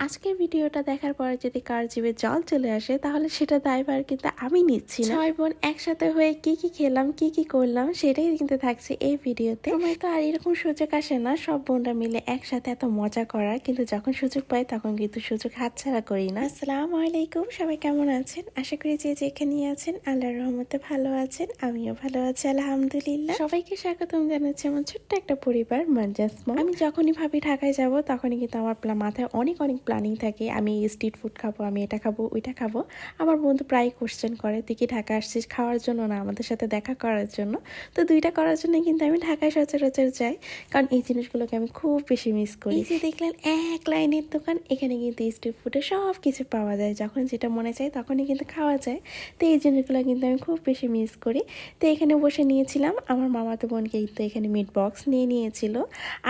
আজকের ভিডিওটা দেখার পরে যদি কার জিভে জল চলে আসে তাহলে সেটা দায়ভার কিন্তু আমি নিচ্ছি না। 6 বোন একসাথে হয়ে কি কি খেলাম কি কি করলাম সেটাই কিন্তু থাকছে এই ভিডিওতে। সময় তো আর এরকম সুযোগ আসে না সব বোনরা মিলে একসাথে এত মজা করার, কিন্তু যখন সুযোগ পাই তখন কিন্তু সুযোগ হাতছাড়া করি না। আসসালামু আলাইকুম, সবাই কেমন আছেন? আশা করি যে যেখানে আছেন আল্লাহর রহমতে ভালো আছেন, আমিও ভালো আছি আলহামদুলিল্লাহ। সবাইকে স্বাগতম জানাচ্ছি আমার ছোট্ট একটা পরিবার মার্জাস মম। আমি যখনই ভাবি ঢাকায় যাব তখনই কিন্তু আমার মাথায় অনেক প্ল্যানিং থাকে। আমি স্ট্রিট ফুড খাবো, আমি এটা খাবো ওইটা খাবো। আমার বন্ধু প্রায় কোশ্চেন করে তুই কি ঢাকা আসছিস খাওয়ার জন্য না আমাদের সাথে দেখা করার জন্য? তো দুইটা করার জন্য কিন্তু আমি ঢাকায় সচরাচর যাই, কারণ এই জিনিসগুলোকে আমি খুব বেশি মিস করি। এই যে দেখলেন এক লাইনের দোকান, এখানে কিন্তু স্ট্রিট ফুডে সব কিছু পাওয়া যায়, যখন যেটা মনে চায় তখনই কিন্তু খাওয়া যায়। তো এই জিনিসগুলো কিন্তু আমি খুব বেশি মিস করি। তো এখানে বসে নিয়েছিলাম, আমার মামাতো বোনকে তো এখানে মিট বক্স নিয়ে নিয়েছিল,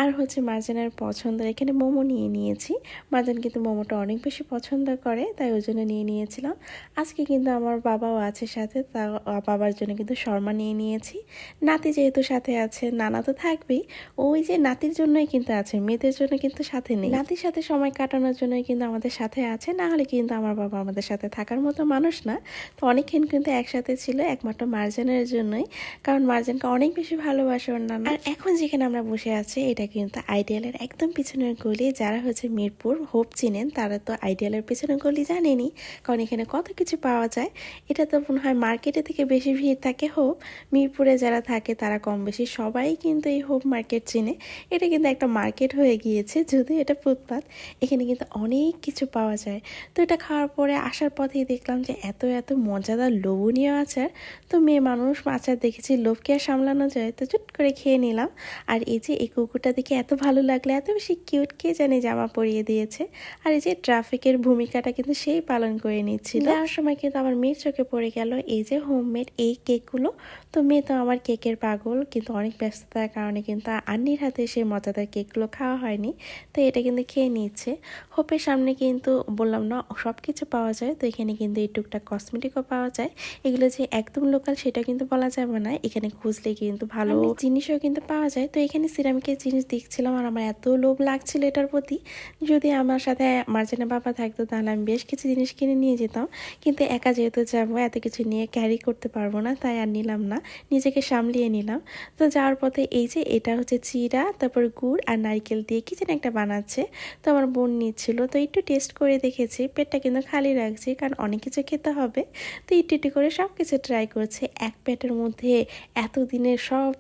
আর হচ্ছে মার্জানের পছন্দের এখানে মোমো নিয়ে নিয়েছি। মার্জান কিন্তু মোমোটা অনেক বেশি পছন্দ করে, তাই ওই জন্য নিয়ে নিয়েছিলাম। আজকে কিন্তু আমার বাবাও আছে সাথে, তা বাবার জন্য কিন্তু শর্মা নিয়ে নিয়েছি। নাতি যেহেতু সাথে আছে, নানা তো থাকবেই, ওই যে নাতির জন্যই কিন্তু আছে, মেয়েদের জন্য কিন্তু সাথে নেই। নাতির সাথে সময় কাটানোর জন্যই কিন্তু আমাদের সাথে আছে, না হলে কিন্তু আমার বাবা আমাদের সাথে থাকার মতো মানুষ না। তো অনেকক্ষণ কিন্তু একসাথে ছিল একমাত্র মার্জানের জন্যই, কারণ মার্জানকে অনেক বেশি ভালোবাসে ওর নানা। আর এখন যেখানে আমরা বসে আছি এটা কিন্তু আইডিয়ালের একদম পিছনের গলি। যারা হচ্ছে মিরপুর হোপ চিনেন তারা তো আইডিয়ালের পিছনের গলি জানেনি, কারণ এখানে কত কিছু পাওয়া যায়। এটা তো মনে হয় মার্কেটে থেকে বেশি ভিড় থাকে হোপ। মিরপুরে যারা থাকে তারা কম বেশি সবাই কিন্তু এই হোপ মার্কেট চিনে। এটা কিন্তু একটা মার্কেট হয়ে গিয়েছে, যদিও এটা ফুটপাত। এখানে কিন্তু অনেক কিছু পাওয়া যায়। তো এটা খাওয়ার পরে আসার পথেই দেখলাম যে এত এত মজাদার লোভনীয় আচার। তো মেয়ে মানুষ আচার দেখেছি, লোভকে আর সামলানো যায়, তো চুট করে খেয়ে নিলাম। আর এই যে এই কুকুরটা দেখে এত ভালো লাগলো, এত বেশি কিউট, কে জানে জামা পরিয়ে দিয়েছে। আর এই যে ট্রাফিকের ভূমিকাটা কিন্তু সেই পালন করে নিচ্ছিল। যাওয়ার সময় কিন্তু আমার মেয়ের চোখে পড়ে গেল এই যে হোমমেড এই কেকগুলো। তো মেয়ে তো আমার কেকের পাগল, কিন্তু অনেক ব্যস্ততার কারণে কিন্তু আন্নির হাতে সেই মজাদার কেকগুলো খাওয়া হয়নি। তো এটা কিন্তু খেয়ে নিচ্ছে। হোপের সামনে কিন্তু বললাম না সব কিছু পাওয়া যায়, তো এখানে কিন্তু এই টুকটাক কসমেটিকও পাওয়া যায়। এগুলো যে একদম লোকাল সেটা কিন্তু বলা যাবে না, এখানে খুঁজলে কিন্তু ভালো জিনিসও কিন্তু পাওয়া যায়। তো এখানে সিরামিকের জিনিস দেখছিলাম আর আমার এত লোভ লাগছিল এটার প্রতি। যদি আমার সাথে মার্জানের বাবা থাকতো তাহলে আমি বেশ কিছু জিনিস কিনে নিয়ে যেতাম, কিন্তু একা যেহেতু যাবো এত কিছু নিয়ে ক্যারি করতে পারবো না, তাই আর নিলাম না, নিজেকে সামলিয়ে নিলাম। তো যাওয়ার পথে এই যে এটা হচ্ছে চিড়া, তারপর গুড় আর নারকেল দিয়ে কি যেন একটা বানাচ্ছে। তো আমার বোন নিচ্ছিল, তো একটু টেস্ট করে দেখেছি, পেটটা কিন্তু খালি রাখছি কারণ অনেক কিছু খেতে হবে। তো একটু একটু করে সব কিছু ট্রাই করছে। এক পেটের মধ্যে এতদিনের সব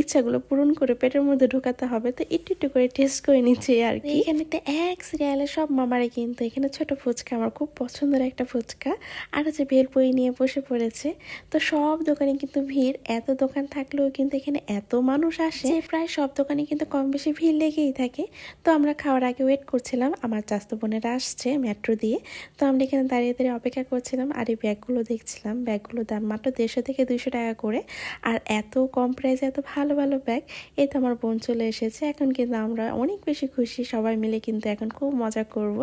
ইচ্ছাগুলো পূরণ করে পেটের মধ্যে ঢোকাতে হবে, তো একটু একটু করে টেস্ট করে নিচ্ছি আর কি। এখানে তো এক সিরিয়ালে সব মামারে কিন্তু এখানে ছোট ফুচকা, আমার খুব পছন্দের একটা ফুচকা, আর হচ্ছে ভেলপুরি নিয়ে বসে পড়েছে। তো সব দোকানে কিন্তু ভিড়, এত দোকান থাকলেও কিন্তু এখানে এত মানুষ আসে যে প্রায় সব দোকানে কিন্তু কম বেশি ভিড় লেগেই থাকে। তো আমরা খাওয়ার আগে ওয়েট করছিলাম, আমার চাচাতো বোনেরা আসছে মেট্রো দিয়ে। তো আমরা এখানে দাঁড়িয়ে দাঁড়িয়ে অপেক্ষা করছিলাম, আর এই ব্যাগগুলো দেখছিলাম। ব্যাগগুলোর দাম মাত্র 150 থেকে 200 টাকা করে, আর এত কম প্রাইসে এত ভালো ভালো ব্যাগ। এই তো আমার বোন চলে এসেছে, এখন কিন্তু আমরা অনেক বেশি খুশি, সবাই মিলে কিন্তু এখন খুব মজা করব।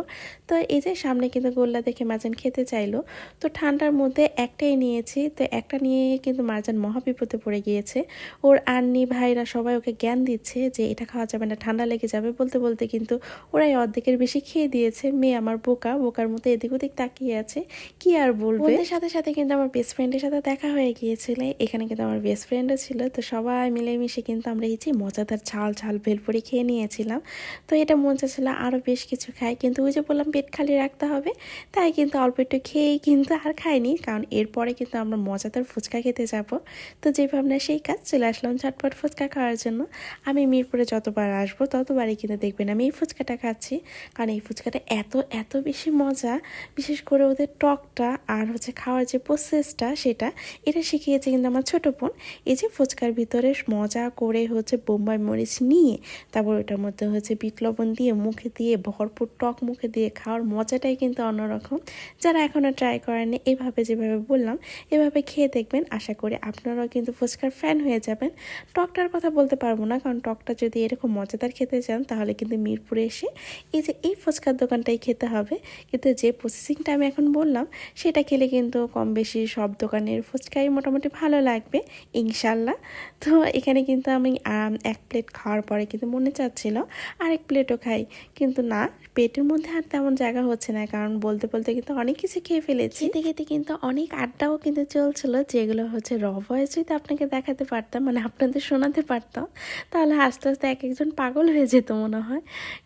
তো এই যে সামনে কিন্তু গোল্লা দেখে মার্জান খেতে চাইলো, তো ঠান্ডার মধ্যে একটাই নিয়েছি, তো একটা নিয়ে কিন্তু মার্জান মহাবিপদে পড়ে গিয়েছে। ওর আন্নি ভাইরা সবাই ওকে জ্ঞান দিচ্ছে যে এটা খাওয়া যাবে না, ঠান্ডা লেগে যাবে, বলতে বলতে কিন্তু ওরাই অর্ধেকের বেশি খেয়ে দিয়েছে। মেয়ে আমার বোকার মতো এদিক ওদিক তাকিয়ে আছে, কি আর বলবে। ওদের সাথে সাথে কিন্তু আমার বেস্ট ফ্রেন্ডের সাথে দেখা হয়ে গিয়েছিল, এখানে কিন্তু আমার বেস্ট ফ্রেন্ডও ছিল। তো সবাই মিলেমিশে কিন্তু আমরা এই যে মজাদার ঝাল ঝাল ভেলপুরি খেয়ে নিয়েছিলাম। তো এটা মন চাচ্ছিল আরও বেশ কিছু খাই, কিন্তু ওই যে বললাম পেট খালি রাখতে হবে, তাই কিন্তু অল্প একটু খেয়েই কিন্তু আর খাইনি, কারণ এরপরে কিন্তু আমরা মজাদার ফুচকা খেতে যাব। তো যে ভাবনা সেই কাজ, চলে আসলাম ঝটপট ফুচকা খাওয়ার জন্য। আমি মিরপুরে যতবার আসবো ততবারই কিন্তু দেখবেন আমি এই ফুচকাটা খাচ্ছি, কারণ এই ফুচকাটা এত এত বেশি মজা। বিশেষ করে ওদের টকটা আর হচ্ছে খাওয়ার যে প্রসেসটা এটা শিখিয়েছে কিন্তু আমার ছোটো বোন। এই যে ফুচকার ভিতরে মজা করে হচ্ছে বোম্বাই মরিচ নিয়ে তারপর ওটার মধ্যে হচ্ছে বিট লবণ দিয়ে মুখে দিয়ে ভরপুর টক মুখে দিয়ে খাওয়ার মজাটাই কিন্তু অন্যরকম। যারা এখনও ট্রাই করেনি এভাবে যেভাবে বললাম এভাবে খেয়ে দেখবেন, আশা করি আপনারাও কিন্তু ফুচকার ফ্যান হয়ে যাবেন। টকটার কথা বলতে পারবো না, কারণ টকটা যদি এরকম মজাদার খেতে চান তাহলে কিন্তু মিরপুরে এসে এই যে এই ফুচকার দোকানটাই খেতে হবে। কিন্তু যে প্রসেসিংটা আমি এখন বললাম সেটা খেলে কিন্তু কম বেশি সব দোকানের ফুচকাই মোটামুটি ভালো লাগবে ইনশাল্লাহ। তো এখানে কিন্তু আমি এক প্লেট খাওয়ার পরে কিন্তু মনে চাচ্ছিল আরেক প্লেটও খাই, কিন্তু না, পেটের মধ্যে আর তেমন জায়গা হচ্ছে না, কারণ বলতে বলতে কিন্তু অনেক কিছু খেয়ে ফেলেছি। খেতে খেতে কিন্তু অনেক আড্ডাও কিন্তু চলছিল, যেগুলো হচ্ছে র ভয়েস যদি আপনাকে দেখাতে পারতাম, মানে আপনাদের শোনাতে পারতাম, তাহলে আস্তে আস্তে এক একজন পাগল হয়ে যেত মনে হয়।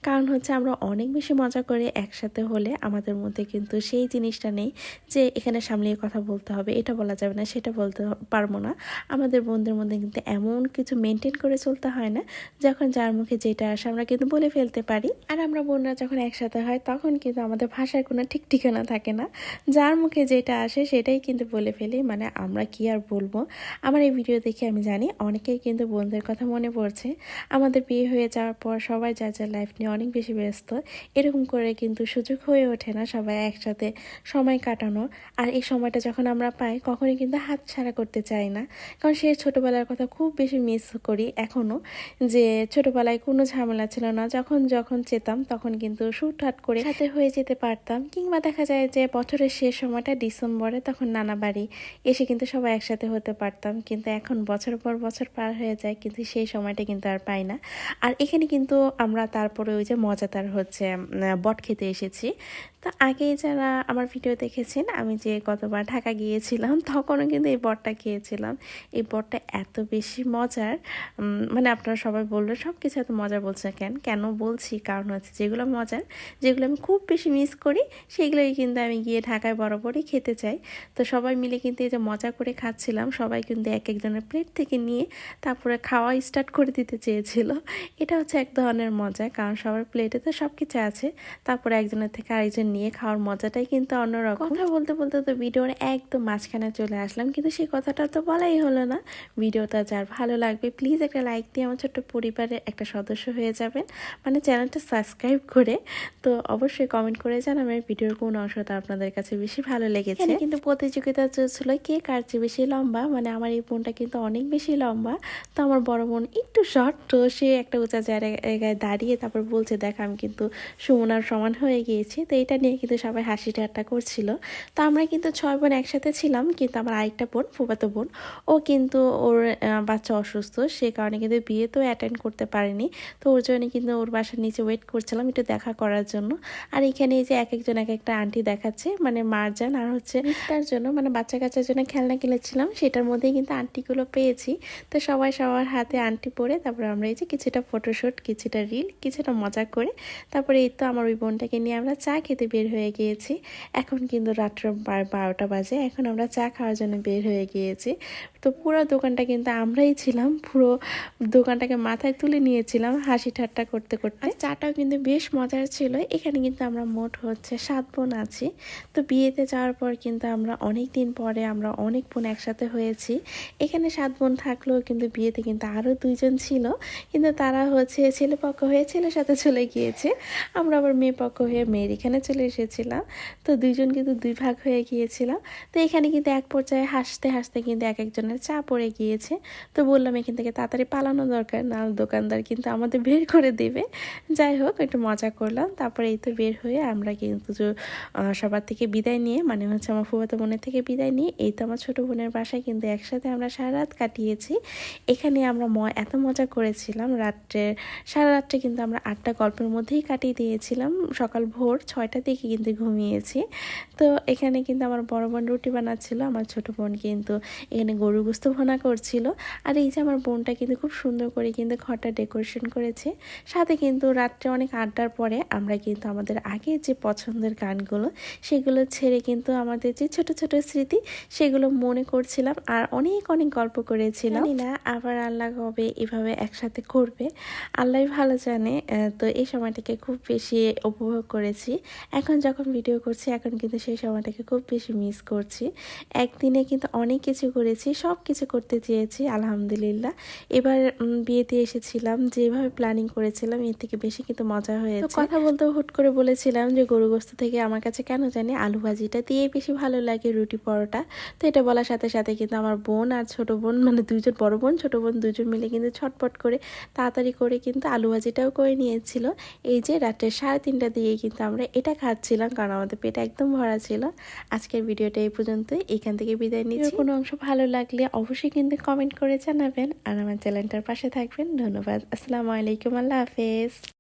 কারণ হচ্ছে আমরা অনেক বেশি মজা করে একসাথে হলে আমাদের মধ্যে কিন্তু সেই জিনিসটা নেই যে এখানে সামলিয়ে কথা বলতে হবে, এটা বলা যাবে না, সেটা বলতে পারবো না। আমাদের বন্ধুদের মধ্যে কিন্তু এমন কিছু মেনটেন করে চলতে হয় না, যখন যার মুখে যেটা আসে আমরা কিন্তু বলে ফেলতে পারি। আর আমরা বোনরা যখন একসাথে হয় তখন কিন্তু আমাদের ভাষার কোনো ঠিক ঠিকানা থাকে না, যার মুখে যেটা আসে সেটাই কিন্তু বলে ফেলি। মানে আমরা কি আর বলবো। আমার এই ভিডিও দেখে আমি জানি অনেকেই কিন্তু বোনদের কথা মনে পড়ছে। আমাদের বিয়ে হয়ে যাওয়ার পর সবাই যার যার লাইফ নিয়ে অনেক বেশি ব্যস্ত, এরকম করে কিন্তু সুযোগ হয়ে ওঠে না সবাই একসাথে সময় কাটানো। আর এই সময়টা যখন আমরা পাই কখনোই কিন্তু হাত ছাড়া করতে চাই না, কারণ সে ছোটোবেলার কথা খুব বেশি মিস করি এখনও। যে ছোটোবেলায় কোনো ঝামেলা ছিল না, যখন যখন যেতাম তখন কিন্তু হুটহাট করে সাথে হয়ে যেতে পারতাম। কিংবা দেখা যায় যে বছরের শেষ সময়টা ডিসেম্বরে, তখন নানা বাড়ি এসে কিন্তু সবাই একসাথে হতে পারতাম। কিন্তু এখন বছর পর বছর পার হয়ে যায়, কিন্তু সেই সময়টা কিন্তু আর পাই না। আর এখানে কিন্তু আমরা তারপরে ওই যে মজাদার হচ্ছে বট খেতে এসেছি। তো আগে যারা আমার ভিডিও দেখেছেন, আমি যে গতবার ঢাকা গিয়েছিলাম তখনও কিন্তু এই বটটা খেয়েছিলাম। এই বটটা এত বেশি মজার, মানে আপনারা সবাই বললো সব কিছু এত মজা বলছে কেন কেন বলছি, কারণ হচ্ছে যেগুলো মজার, যেগুলো আমি খুব বেশি মিস করি, সেগুলোই কিন্তু আমি গিয়ে ঢাকায় বরাবরই খেতে চাই। তো সবাই মিলে কিন্তু এই যে মজা করে খাচ্ছিলাম, সবাই কিন্তু এক একজনের প্লেট থেকে নিয়ে তারপরে খাওয়া স্টার্ট করে দিতে চেয়েছিল। এটা হচ্ছে এক ধরনের মজা, কারণ সবার প্লেটে তো সব কিছু আছে, তারপরে একজনের থেকে আরেকজন নিয়ে খাওয়ার মজাটাই কিন্তু অন্যরকম। কথা বলতে বলতে তো ভিডিওর একদম মাঝখানে চলে আসলাম, কিন্তু সেই কথাটা তো বলাই হলো না। ভিডিওটা যার ভালো লাগবে প্লিজ একটা লাইক দিয়ে আমার ছোট্ট পরিবারের একটা সদস্য হয়ে যাবেন, মানে চ্যানেলটা সাবস্ক্রাইব করে। তো অবশ্যই কমেন্ট করে জানাবেন ভিডিওর কোন অংশটা আপনাদের কাছে বেশি ভালো লেগেছে। কিন্তু প্রতিযোগিতা চলছিল কে কার চেয়ে বেশি লম্বা, মানে আমার এই বোনটা কিন্তু অনেক বেশি লম্বা, তো আমার বড় বোন একটু শর্ট, তো সে একটা উঁচা জায়গায় দাঁড়িয়ে তারপর বলছে দেখ আমি কিন্তু সুমনার সমান হয়ে গিয়েছি। তো এটা নিয়ে কিন্তু সবাই হাসি ঠাট্টা করছিল। তো আমরা কিন্তু 6 বোন একসাথে ছিলাম, কিন্তু আমার আরেকটা বোন, ফুফাতো বোন, ও কিন্তু ওর বাচ্চা অসুস্থ, সে কারণে কিন্তু বিয়ে তো অ্যাটেন্ড করতে পারেনি। তো ওর জন্য কিন্তু ওর বাসার নিচে ওয়েট করছিলাম একটু দেখা করার জন্য। আর এখানে এই যে এক একজন এক একটা আন্টি দেখাচ্ছে, মানে মারজান আর হচ্ছে তার জন্য, মানে বাচ্চা কাচ্চার জন্য খেলনা কিনেছিলাম, সেটার মধ্যেই কিন্তু আন্টিগুলো পেয়েছি। তো সবাই সবার হাতে আন্টি পরে তারপরে আমরা এই যে কিছুটা ফটোশ্যুট, কিছুটা রিল, কিছুটা মজা করে তারপরে এই তো আমার ওই বোনটাকে নিয়ে আমরা চা খেতে বের হয়ে গিয়েছি। এখন কিন্তু রাত্র 12টা বাজে, এখন আমরা চা খাওয়ার জন্য বের হয়ে গিয়েছি। তো পুরো দোকানটা কিন্তু আমরাই ছিলাম, পুরো দোকানটাকে মাথায় তুলে নিয়েছিলাম হাসি ঠাট্টা করতে করতে। আর চাটাও কিন্তু বেশ মজার ছিল। এখানে কিন্তু আমরা মোট হচ্ছে 7 বোন আছি। তো বিয়েতে যাওয়ার পর কিন্তু আমরা অনেক দিন পরে আমরা অনেক বোন একসাথে হয়েছি। এখানে 7 বোন থাকলেও কিন্তু বিয়েতে কিন্তু আরও 2 জন ছিল, কিন্তু তারা হচ্ছে ছেলে পক্ষ হয়ে ছেলের সাথে চলে গিয়েছে, আমরা আবার মেয়ে পক্ষ হয়ে মেয়ের এখানে চলে এসেছিলাম। তো 2 জন কিন্তু 2 ভাগ হয়ে গিয়েছিলাম। তো এখানে কিন্তু এক পর্যায়ে হাসতে হাসতে কিন্তু এক একজনের চা পড়ে গিয়েছে। তো বললাম এখান থেকে তাড়াতাড়ি পালানো দরকার, না দোকানদার কিন্তু আমাদের বের করে দেবে। যাই হোক একটু মজা করলাম, তারপরে এই তো বের হয়ে আমরা কিন্তু সবার থেকে বিদায় নিয়ে, মানে হচ্ছে আমার ফুফাতো বোনের থেকে বিদায় নিয়ে এই তো আমার ছোটো বোনের বাসায় কিন্তু একসাথে আমরা সারা রাত কাটিয়েছি। এখানে আমরা এত মজা করেছিলাম, সারা রাত্রে কিন্তু আমরা 8টা গল্পের মধ্যেই কাটিয়ে দিয়েছিলাম, সকাল ভোর 6টার দিকে কিন্তু ঘুমিয়েছি। তো এখানে কিন্তু আমার বড় বোন রুটি বানাচ্ছিল, আমার ছোটো বোন কিন্তু এখানে গরু গোস্ত ভোনা করছিল। আর এই যে আমার বোনটা কিন্তু খুব সুন্দর করে কিন্তু ঘরটা ডেকোরেশন করেছে। সাথে কিন্তু রাত্রে অনেক আড্ডার পরে আমরা কিন্তু আমাদের আগে যে পছন্দের গানগুলো সেগুলো ছেড়ে কিন্তু আমাদের যে ছোট ছোট স্মৃতি সেগুলো মনে করছিলাম, আর অনেক অনেক গল্প করেছিলাম। জানি না আবার আল্লাহ কবে এভাবে একসাথে করবে, আল্লাহ ভালো জানে। তো এই সময়টাকে খুব বেশি উপভোগ করেছি। এখন যখন ভিডিও করছি এখন কিন্তু সেই সময়টাকে খুব বেশি মিস করছি। একদিনে কিন্তু অনেক কিছু করেছি, সব কিছু করতে চেয়েছি, আলহামদুলিল্লাহ। এবার বিয়েতে এসেছিলাম, যেভাবে প্ল্যানিং করেছিলাম এর থেকে বেশি কিন্তু মজা হয়েছে। কথা বলতে হুট করে বলেছিলাম যে গরু গোস্ত থেকে আমার কাছে কেন জানি আলু ভাজিটা দিয়ে বেশি ভালো লাগে রুটি পরোটা। তো এটা বলার সাথে সাথে কিন্তু আমার বোন আর ছোট বোন, মানে 2 জন, বড় বোন ছোট বোন 2 জন মিলে কিন্তু ছটপট করে তাড়াতাড়ি করে কিন্তু আলু ভাজিটাও করে নিয়েছিল। এই যে রাত্রে 3:30 দিয়ে কিন্তু আমরা এটা খাচ্ছিলাম, কারণ আমাদের পেট একদম ভরা ছিল। আজকের ভিডিওটা এই পর্যন্তই, এখান থেকে বিদায় নিচ্ছি। কোনো অংশ ভালো লাগলে অবশ্যই কিন্তু কমেন্ট করে জানাবেন, আর আমার চ্যানেলটার পাশে থাকবেন। ধন্যবাদ। আসসালামু আলাইকুম, আল্লাহ হাফেজ।